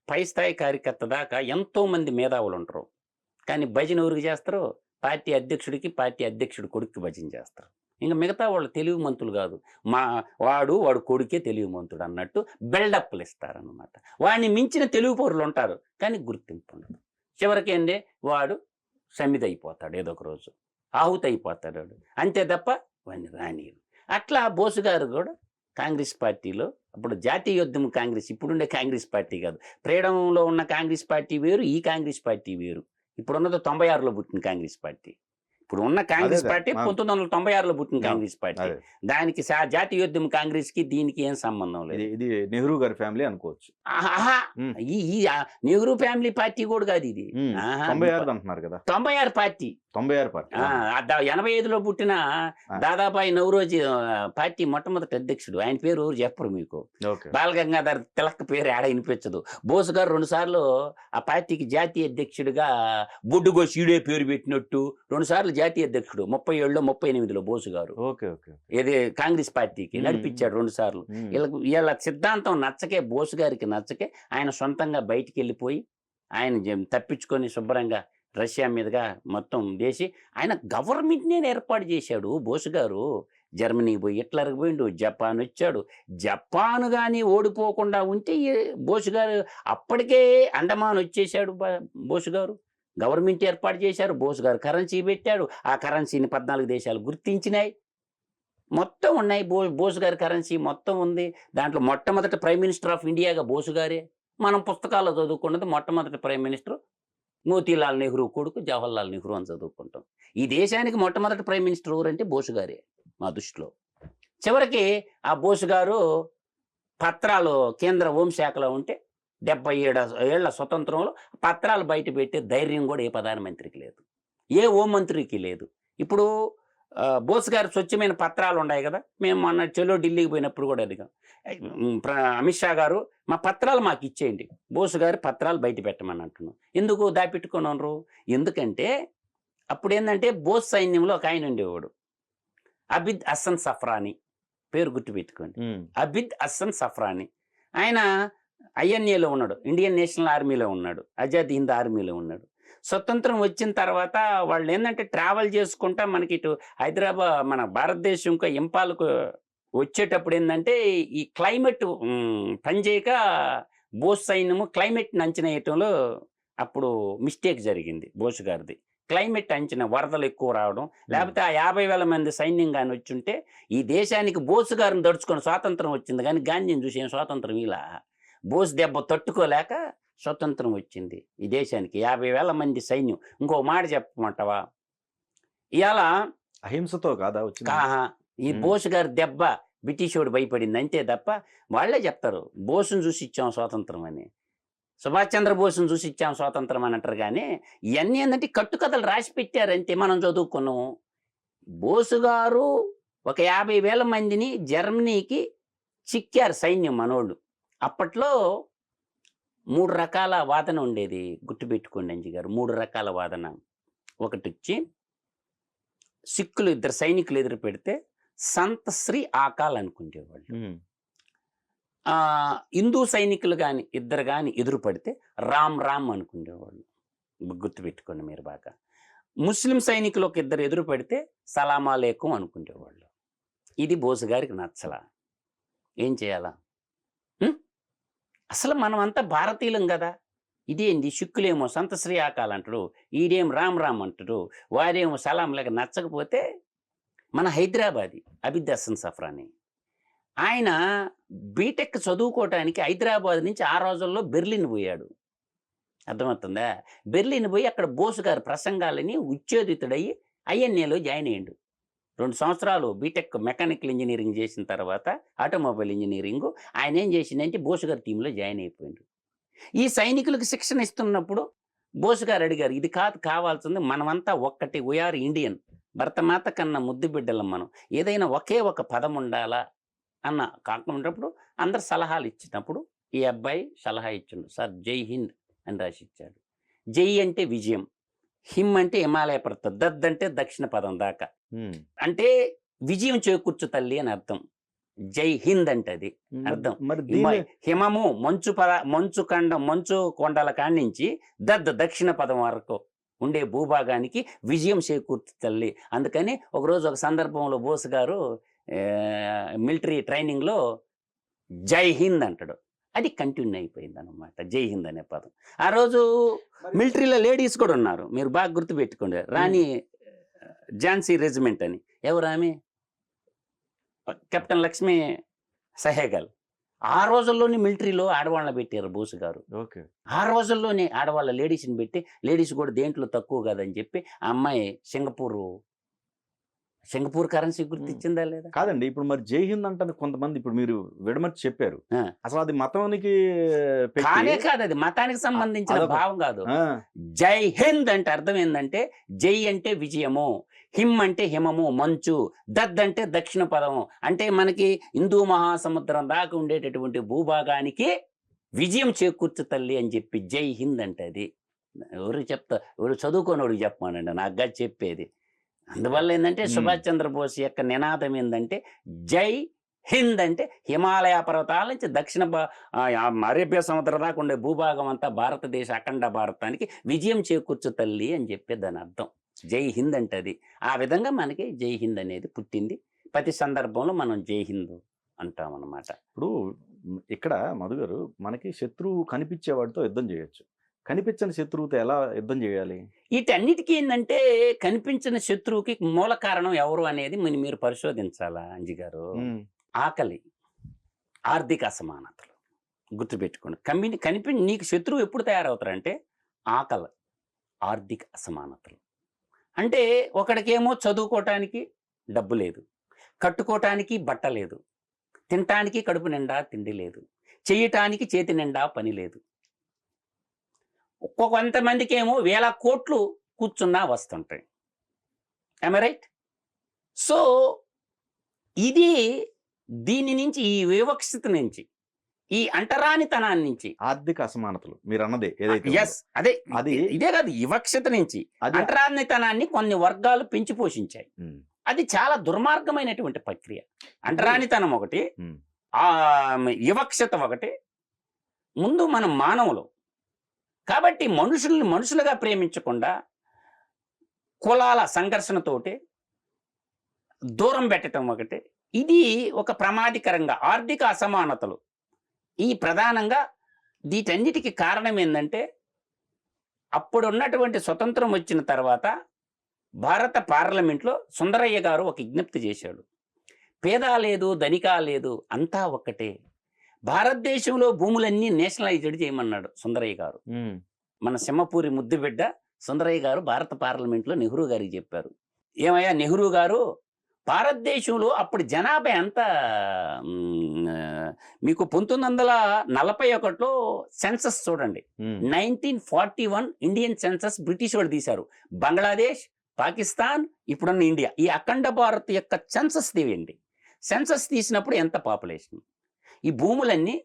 పై స్థాయి కార్యకర్త దాకా ఎంతోమంది మేధావులు ఉంటారు. కానీ భజన ఎవరికి చేస్తారు? పార్టీ అధ్యక్షుడికి, పార్టీ అధ్యక్షుడి కొడుక్కి భజన చేస్తారు. ఇంకా మిగతా వాళ్ళు తెలివిమంతులు కాదు. వాడు కొడుకే తెలివిమంతుడు అన్నట్టు బిల్డప్లు ఇస్తారనమాట. వాడిని మించిన తెలివి పౌరులు ఉంటారు కానీ గుర్తింపు ఉండదు. చివరికి ఏందే వాడు సమిధ అయిపోతాడు, ఏదో ఒక రోజు ఆహుతి అయిపోతాడు వాడు, అంతే తప్ప వాడిని రానియరు. అట్లా బోసు గారు కూడా కాంగ్రెస్ పార్టీలో, అప్పుడు జాతీయోద్యమ కాంగ్రెస్, ఇప్పుడుండే కాంగ్రెస్ పార్టీ కాదు, ఫ్రీడంలో ఉన్న కాంగ్రెస్ పార్టీ వేరు, ఈ కాంగ్రెస్ పార్టీ వేరు. ఇప్పుడున్నది 96లో పుట్టిన కాంగ్రెస్ పార్టీ. ఇప్పుడు ఉన్న కాంగ్రెస్ పార్టీ 1996లో పుట్టిన కాంగ్రెస్ పార్టీ. దానికి జాతీయోద్యమ కాంగ్రెస్ కి దీనికి ఏం సంబంధం లేదు. ఇది నెహ్రూ గారి ఫ్యామిలీ అనుకోవచ్చు. ఈ నెహ్రూ ఫ్యామిలీ పార్టీ కూడా కాదు ఇది. 96 అంటున్నారు కదా. 96 పార్టీ. 85లో పుట్టిన దాదాబాయి నౌరోజీ పార్టీ మొట్టమొదటి అధ్యక్షుడు. ఆయన పేరు ఎవరు చెప్పరు మీకు. బాల గంగాధర్ తిలక్ పేరు ఏడ వినిపించదు. బోసు గారు 2 సార్లు ఆ పార్టీకి జాతీయ అధ్యక్షుడిగా బొడ్డుగో సీడే పేరు పెట్టినట్టు 2 సార్లు జాతీయ అధ్యక్షుడు. 37లో 38లో బోసు గారు ఏది కాంగ్రెస్ పార్టీకి నడిపించాడు 2 సార్లు. వీళ్ళ సిద్ధాంతం నచ్చకే, బోసు గారికి నచ్చకే ఆయన సొంతంగా బయటికి వెళ్ళిపోయి ఆయన తప్పించుకొని శుభ్రంగా రష్యా మీదుగా మొత్తం దేశీ ఆయన గవర్నమెంట్నే ఏర్పాటు చేశాడు బోసు గారు. జర్మనీ పోయి హిట్లర్కి పోయిండు, జపాన్ వచ్చాడు. జపాన్ కానీ ఓడిపోకుండా ఉంటే బోసు గారు అప్పటికే అండమాన్ వచ్చేసాడు. బోసు గారు గవర్నమెంట్ ఏర్పాటు చేశారు. బోసు గారు కరెన్సీ పెట్టాడు. ఆ కరెన్సీని 14 దేశాలు గుర్తించినాయి. మొత్తం ఉన్నాయి. బోసు గారి కరెన్సీ మొత్తం ఉంది. దాంట్లో మొట్టమొదటి ప్రైమ్ మినిస్టర్ ఆఫ్ ఇండియాగా బోసు గారే. మనం పుస్తకాల్లో చదువుకున్నది మొట్టమొదటి ప్రైమ్ మినిస్టర్ మోతీలాల్ నెహ్రూ కొడుకు జవహర్లాల్ నెహ్రూ అని చదువుకుంటాం. ఈ దేశానికి మొట్టమొదటి ప్రైమ్ మినిస్టర్ ఎవరంటే బోసు గారే మా దృష్టిలో. చివరికి ఆ బోసు గారు పత్రాలు కేంద్ర హోంశాఖలో ఉంటే 77 ఏళ్ల స్వతంత్రంలో పత్రాలు బయట పెట్టే ధైర్యం కూడా ఏ ప్రధానమంత్రికి లేదు, ఏ హోంమంత్రికి లేదు. ఇప్పుడు బోసు గారు స్వచ్ఛమైన పత్రాలు ఉన్నాయి కదా. మేము మొన్న చెలో ఢిల్లీకి పోయినప్పుడు కూడా అడిగాం, అమిత్ షా గారు మా పత్రాలు మాకు ఇచ్చేయండి, బోసు గారి పత్రాలు బయట పెట్టమని అంటున్నాం. ఎందుకు దాపెట్టుకున్నారు? ఎందుకంటే అప్పుడు ఏంటంటే బోస్ సైన్యంలో ఒక ఆయన ఉండేవాడు, అబిద్ హసన్ సఫ్రాని, పేరు గుర్తుపెట్టుకోండి. అబిద్ హసన్ సఫ్రాని. ఆయన ఐఎన్ఏలో ఉన్నాడు, ఇండియన్ నేషనల్ ఆర్మీలో ఉన్నాడు, ఆజాద్ హింద్ ఆర్మీలో ఉన్నాడు. స్వతంత్రం వచ్చిన తర్వాత వాళ్ళు ఏంటంటే ట్రావెల్ చేసుకుంటా మనకి ఇటు హైదరాబాద్ మన భారతదేశంకు ఇంపాలకు వచ్చేటప్పుడు ఏంటంటే ఈ క్లైమేట్ పనిచేయక బోస్ సైన్యము క్లైమేట్ని అంచనా వేయటంలో అప్పుడు మిస్టేక్ జరిగింది బోసు గారిది. క్లైమేట్ అంచనా వరదలు ఎక్కువ రావడం, లేకపోతే ఆ 50,000 మంది సైన్యం కానీ వచ్చుంటే ఈ దేశానికి బోసు గారిని దడుచుకొని స్వాతంత్రం వచ్చింది. కానీ గాంధీని చూసి ఏం స్వాతంత్రం ఇలా, బోసు దెబ్బ తట్టుకోలేక స్వతంత్రం వచ్చింది ఈ దేశానికి. 50,000 మంది సైన్యం. ఇంకో మాట చెప్పమంటావా, ఇవాళ అహింసతో కాదా వచ్చింది? కాహా ఈ ఉమ్, బోసు గారి దెబ్బ బ్రిటిష్ వాడు భయపడింది అంతే తప్ప వాళ్ళే చెప్తారు బోసును చూసి ఇచ్చాం స్వాతంత్రం అని. సుభాష్ చంద్రబోస్ను చూసి ఇచ్చాం స్వాతంత్రం అని అంటారు కానీ ఇవన్నీ ఏంటంటే కట్టుకథలు రాసి పెట్టారంతే మనం చదువుకున్నాము. బోసు గారు ఒక 50,000 మందిని జర్మనీకి చిక్కారు సైన్యం మనోళ్ళు. అప్పట్లో 3 రకాల వాదన ఉండేది గుర్తుపెట్టుకోండి అంజి గారు. 3 రకాల వాదన. ఒకటొచ్చి సిక్కులు 2 సైనికులు ఎదురు పెడితే సంత్ శ్రీ ఆకాల్ అనుకునేవాళ్ళు. ఉమ్, హిందూ సైనికులు కానీ ఇద్దరు కానీ ఎదురు పడితే రామ్ రామ్ అనుకునేవాళ్ళు. గుర్తుపెట్టుకోండి మీరు బాగా. ముస్లిం సైనికులు ఒక ఇద్దరు ఎదురు పడితే సలామాలేకం అనుకునేవాళ్ళు. ఇది బోసు గారికి నచ్చలా. ఏం చేయాలా? ఉం? అసలు మనం అంతా భారతీయులం కదా. ఇదేంది సిక్కులేమో సంత శ్రీ ఆకాల్ అంటాడు, ఈడేం రామ్ రామ్ అంటాడు, వారేమో సలాం లేక నచ్చకపోతే మన హైదరాబాదీ అబిద్ హసన్ సఫ్రాని ఆయన బీటెక్ చదువుకోవటానికి హైదరాబాద్ నుంచి ఆ రోజుల్లో బెర్లిన్ పోయాడు. అర్థమవుతుందా? బెర్లిన్ పోయి అక్కడ బోసు గారి ప్రసంగాలని ఉచ్చేదితుడయ్యి ఐఎన్ఏలో జాయిన్ అయ్యాడు. 2 సంవత్సరాలు బీటెక్ మెకానికల్ ఇంజనీరింగ్ చేసిన తర్వాత ఆటోమొబైల్ ఇంజనీరింగ్ ఆయన ఏం చేసిందంటే బోసు గారి టీంలో జాయిన్ అయిపోయాడు. ఈ సైనికులకు శిక్షణ ఇస్తున్నప్పుడు బోసు గారు అడిగారు, ఇది కాదు కావాల్సింది, మనమంతా ఒక్కటి, వీఆర్ ఇండియన్, భరతమాత కన్నా ముద్దు బిడ్డలం మనం, ఏదైనా ఒకే ఒక పదం ఉండాలా అన్న కాకున్నప్పుడు అందరు సలహాలు ఇచ్చినప్పుడు ఈ అబ్బాయి సలహా ఇచ్చిండు. సార్ జై హింద్ అని రాసి ఇచ్చాడు. జై అంటే విజయం, హిమ్ అంటే హిమాలయ పర్వతం, దద్ అంటే దక్షిణ పదం దాకా, ఉమ్. అంటే విజయం చేకూర్చు తల్లి అని అర్థం. జై హింద్ అంటే అది అర్థం. మరి దీని హిమము మంచు కొండల కాడి నుంచి దక్షిణ పదం వరకు ఉండే భూభాగానికి విజయం చేకూర్చు తల్లి. అందుకని ఒకరోజు ఒక సందర్భంలో బోసు గారు మిలిటరీ ట్రైనింగ్లో జై హింద్ అంటాడు. అది కంటిన్యూ అయిపోయింది అనమాట, జై హింద్ అనే పదం. ఆ రోజు మిలిటరీలో లేడీస్ కూడా ఉన్నారు, మీరు బాగా గుర్తుపెట్టుకోండి. రాణి ఝాన్సీ రెజిమెంట్ అని, ఎవరు ఆమె? కెప్టెన్ లక్ష్మీ సహేగల్. ఆ రోజుల్లోనే మిలిటరీలో ఆడవాళ్ళని పెట్టారు బోసు గారు. ఓకే. ఆ రోజుల్లోనే ఆడవాళ్ళ లేడీస్ని పెట్టి, లేడీస్ కూడా దేంట్లో తక్కువ కాదని చెప్పి ఆ అమ్మాయి సింగపూర్ కరెన్సీ గుర్తించిందా లేదా? కాదండి, ఇప్పుడు మరి జై హింద్ అంటే కొంతమంది ఇప్పుడు మీరు విడమర్చి చెప్పారు, ఆ. అసలు అది మతానికి కానే కాదు, అది మతానికి సంబంధించిన అదొక- భావం కాదు. ఆ, జై హింద్ అంటే అర్థం ఏంటంటే జై అంటే విజయము, హిమ్ అంటే హిమము మంచు, దద్ అంటే దక్షిణ పదము, అంటే మనకి హిందూ మహాసముద్రం దాకా ఉండేటటువంటి భూభాగానికి విజయం చేకూర్చు తల్లి అని చెప్పి జై హింద్ అంటే అది. ఎవరు చదువుకోనోడికి చెప్పమానండి, నాకు చెప్పేది. అందువల్ల ఏంటంటే సుభాష్ చంద్రబోస్ యొక్క నినాదం ఏంటంటే జై హింద్ అంటే హిమాలయ పర్వతాల నుంచి దక్షిణ అరేబియా సముద్రం దాకా ఉండే భూభాగం అంతా భారతదేశ అఖండ భారతానికి విజయం చేకూర్చు తల్లి అని చెప్పి దాని అర్థం. జై హింద్ అంటే అది. ఆ విధంగా మనకి జై హింద్ అనేది పుట్టింది. ప్రతి సందర్భంలో మనం జై హింద్ అంటాం అన్నమాట. ఇప్పుడు ఇక్కడ మధు గారు, మనకి శత్రువు కనిపించే వాడితో యుద్ధం చేయొచ్చు, కనిపించని శత్రువుతో ఎలా యుద్ధం చేయాలి? వీటన్నిటికీ ఏంటంటే కనిపించిన శత్రువుకి మూల కారణం ఎవరు అనేది మీరు పరిశోధించాలా అంజి గారు. ఆకలి, ఆర్థిక అసమానతలు గుర్తుపెట్టుకోండి. నీకు శత్రువు ఎప్పుడు తయారవుతారంటే ఆకలి, ఆర్థిక అసమానతలు. అంటే ఒకడికేమో చదువుకోవటానికి డబ్బు లేదు, కట్టుకోవటానికి బట్ట లేదు, తినటానికి కడుపు నిండా తిండి లేదు, చేయటానికి చేతి నిండా పని లేదు. కొంతమందికి ఏమో 1000 కోట్లు కూర్చున్నా వస్తుంటాయి. రైట్? సో ఇది దీని నుంచి, ఈ వివక్షత నుంచి, ఈ అంటరానితనాన్ని నుంచి, ఆర్థిక అసమానతలు మీరు అన్నదే ఏదైతే ఎస్ అదే అది ఇదే కాదు, వివక్షత నుంచి అది అంటరానితనాన్ని కొన్ని వర్గాలు పెంచి పోషించాయి. అది చాలా దుర్మార్గమైనటువంటి ప్రక్రియ. అంటరానితనం ఒకటి, ఆ వివక్షత ఒకటి. ముందు మనం మానవులు కాబట్టి మనుషుల్ని మనుషులుగా ప్రేమించకుండా కులాల సంఘర్షణతోటి దూరం పెట్టడం ఒకటి. ఇది ఒక ప్రమాదకరంగా ఆర్థిక అసమానతలు. ఈ ప్రధానంగా వీటన్నిటికీ కారణం ఏంటంటే అప్పుడు ఉన్నటువంటి స్వతంత్రం వచ్చిన తర్వాత భారత పార్లమెంట్లో సుందరయ్య గారు ఒక విజ్ఞప్తి చేశాడు. పేద లేదు, ధనిక లేదు, అంతా ఒక్కటే. భారతదేశంలో భూములన్నీ నేషనలైజ్డ్ చేయమన్నాడు సుందరయ్య గారు. మన సింహపూరి ముద్దుబిడ్డ సుందరయ్య గారు భారత పార్లమెంట్లో నెహ్రూ గారికి చెప్పారు. ఏమయ్యా నెహ్రూ గారు, భారతదేశంలో అప్పుడు జనాభా ఎంత మీకు 1941లో సెన్సస్ చూడండి. 1941 ఇండియన్ సెన్సస్ బ్రిటిష్ వాళ్ళు తీశారు. బంగ్లాదేశ్, పాకిస్తాన్, ఇప్పుడున్న ఇండియా, ఈ అఖండ భారత్ యొక్క సెన్సస్ తీయండి. సెన్సస్ తీసినప్పుడు ఎంత పాపులేషన్? ఈ భూములన్నీ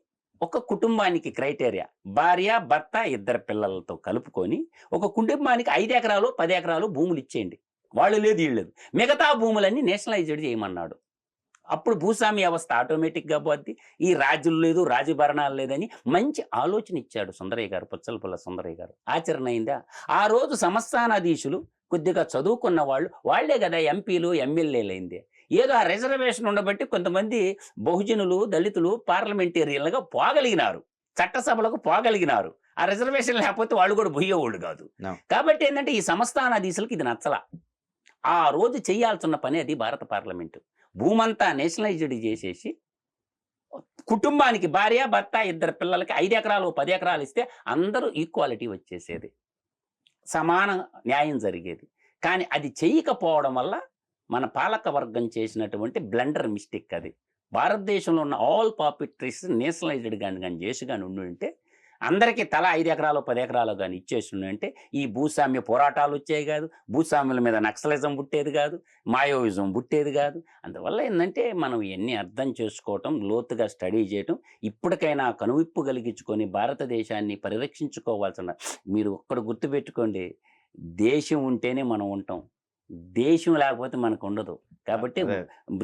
ఒక కుటుంబానికి క్రైటీరియా, భార్య భర్త 2 పిల్లలతో కలుపుకొని ఒక కుటుంబానికి 5 ఎకరాలు 10 ఎకరాలు భూములు ఇచ్చేయండి. వాళ్ళు లేదు వీళ్ళు లేదు, మిగతా భూములన్నీ నేషనలైజ్డ్ చేయమన్నాడు. అప్పుడు భూస్వామి వ్యవస్థ ఆటోమేటిక్గా పోద్ది. ఈ రాజులు లేదు, రాజభరణాలు లేదని మంచి ఆలోచన ఇచ్చాడు సుందరయ్య గారు, పుచ్చలపల్ల సుందరయ్య గారు. ఆచరణ అయిందా? ఆ రోజు సంస్థానాధీశులు కొద్దిగా చదువుకున్న వాళ్ళు, వాళ్లే కదా ఎంపీలు ఎమ్మెల్యేలు అయింది. ఏదో ఆ రిజర్వేషన్ ఉండబట్టి కొంతమంది బహుజనులు దళితులు పార్లమెంటేరియన్లుగా పోగలిగినారు, చట్టసభలకు పోగలిగినారు. ఆ రిజర్వేషన్ లేకపోతే వాళ్ళు కూడా పోయేవాళ్ళు కాదు. కాబట్టి ఏంటంటే ఈ సంస్థానాధీశులకు ఇది నచ్చల. ఆ రోజు చేయాల్సిన పని అది. భారత పార్లమెంటు భూమంతా నేషనలైజ్డ్ చేసేసి కుటుంబానికి భార్య భర్త 2 పిల్లలకి 5 ఎకరాలు 10 ఎకరాలు ఇస్తే అందరూ ఈక్వాలిటీ వచ్చేసేది, సమాన న్యాయం జరిగేది. కానీ అది చేయకపోవడం వల్ల మన పాలక వర్గం చేసినటువంటి బ్లండర్ మిస్టేక్ అది. భారతదేశంలో ఉన్న ఆల్ ప్రాపర్టీస్ నేషనలైజ్డ్ కానీ చేసి కానీ ఉంటే అందరికీ తలా 5 ఎకరాలు 10 ఎకరాలు కానీ ఇచ్చేసి అంటే ఈ భూస్వామ్య పోరాటాలు వచ్చేవి కాదు, భూస్వామ్యుల మీద నక్సలిజం పుట్టేది కాదు, మాయోయిజం పుట్టేది కాదు. అందువల్ల ఏంటంటే మనం ఇవన్నీ అర్థం చేసుకోవటం, లోతుగా స్టడీ చేయటం, ఇప్పటికైనా కనువిప్పు కలిగించుకొని భారతదేశాన్ని పరిరక్షించుకోవాల్సిన. మీరు ఒక్కడు గుర్తుపెట్టుకోండి, దేశం ఉంటేనే మనం ఉంటాం, దేశం లేకపోతే మనకు ఉండదు. కాబట్టి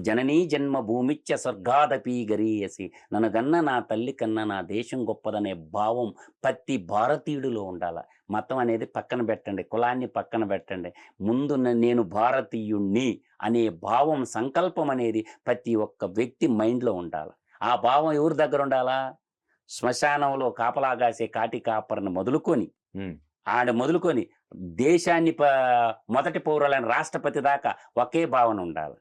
జననీ జన్మ భూమిచ్చ స్వర్గాదపి గరీయసి, నన్నగన్న నా తల్లి కన్నా నా దేశం గొప్పదనే భావం ప్రతి భారతీయుడిలో ఉండాల. మతం అనేది పక్కన పెట్టండి, కులాన్ని పక్కన పెట్టండి, ముందు నేను భారతీయుణ్ణి అనే భావం, సంకల్పం అనేది ప్రతి ఒక్క వ్యక్తి మైండ్లో ఉండాలి. ఆ భావం ఎవరి దగ్గర ఉండాలా? శ్మశానంలో కాపలాగాసే కాటి కాపరిని మొదలుకొని మొదలుకొని దేశాన్ని మొదటి పౌరులైన రాష్ట్రపతి దాకా ఒకే భావన ఉండాలి.